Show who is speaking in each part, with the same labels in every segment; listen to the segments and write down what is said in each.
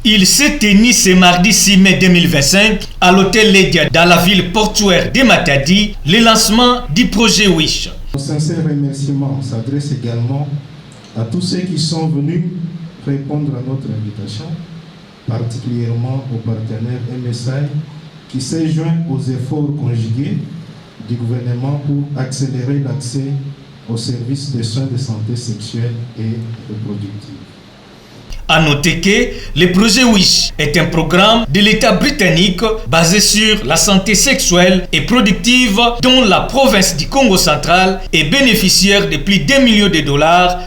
Speaker 1: Il s'est tenu ce mardi 6 mai 2025 à l'hôtel Ledia dans la ville portuaire de Matadi, le lancement du projet Wish.
Speaker 2: Un sincère remerciement s'adresse également à tous ceux qui sont venus répondre à notre invitation, particulièrement au partenaire MSI qui s'est joint aux efforts conjugués du gouvernement pour accélérer l'accès aux services de soins de santé sexuelle et reproductive.
Speaker 1: À noter que le projet WISH est un programme de l'État britannique basé sur la santé sexuelle et productive dont la province du Congo central est bénéficiaire de plus d'$1 million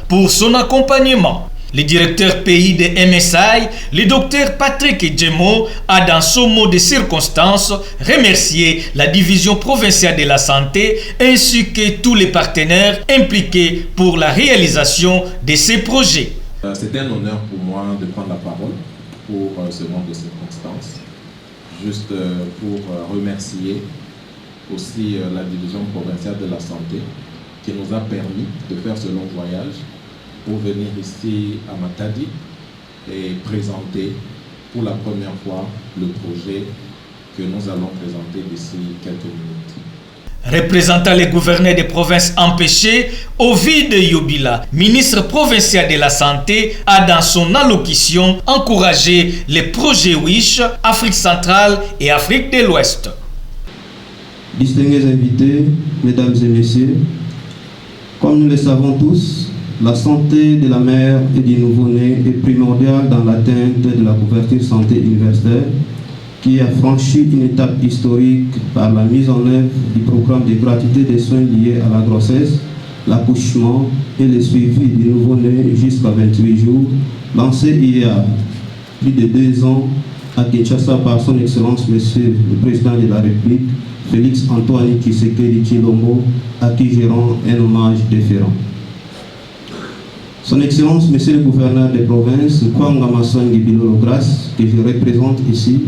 Speaker 1: pour son accompagnement. Le directeur pays de MSI, le docteur Patrick Djemo, a dans son mot de circonstance remercié la division provinciale de la santé ainsi que tous les partenaires impliqués pour la réalisation de ces projets.
Speaker 3: C'était un honneur pour moi de prendre la parole pour ce moment de circonstances, juste pour remercier aussi la division provinciale de la santé qui nous a permis de faire ce long voyage pour venir ici à Matadi et présenter pour la première fois le projet que nous allons présenter d'ici quelques minutes.
Speaker 1: Représentant les gouverneurs des provinces empêchées, Ovid Yobila, ministre provincial de la Santé, a dans son allocution encouragé les projets WISH, Afrique centrale et Afrique de l'Ouest.
Speaker 4: Distingués invités, mesdames et messieurs, comme nous le savons tous, la santé de la mère et du nouveau-né est primordiale dans l'atteinte de la couverture santé universelle, qui a franchi une étape historique par la mise en œuvre du programme de gratuité des soins liés à la grossesse, l'accouchement et le suivi du nouveau-né jusqu'à 28 jours, lancé il y a plus de 2 ans à Kinshasa par son Excellence Monsieur le Président de la République, Félix Antoine Tshisekedi Tshilombo, à qui je rends un hommage déférent. Son Excellence Monsieur le Gouverneur des provinces, Kwanga Maswangi Bilolo Grace, que je représente ici,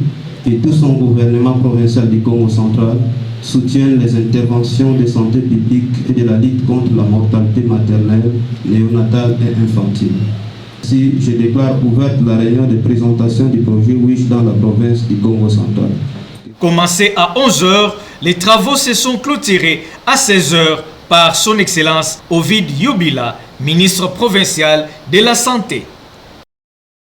Speaker 4: et tout son gouvernement provincial du Congo central soutiennent les interventions de santé publique et de la lutte contre la mortalité maternelle, néonatale et infantile. Ainsi, je déclare ouverte la réunion de présentation du projet WISH dans la province du Congo central.
Speaker 1: Commencé à 11h, les travaux se sont clôturés à 16h par son Excellence Ovid Yobila, ministre provincial de la Santé.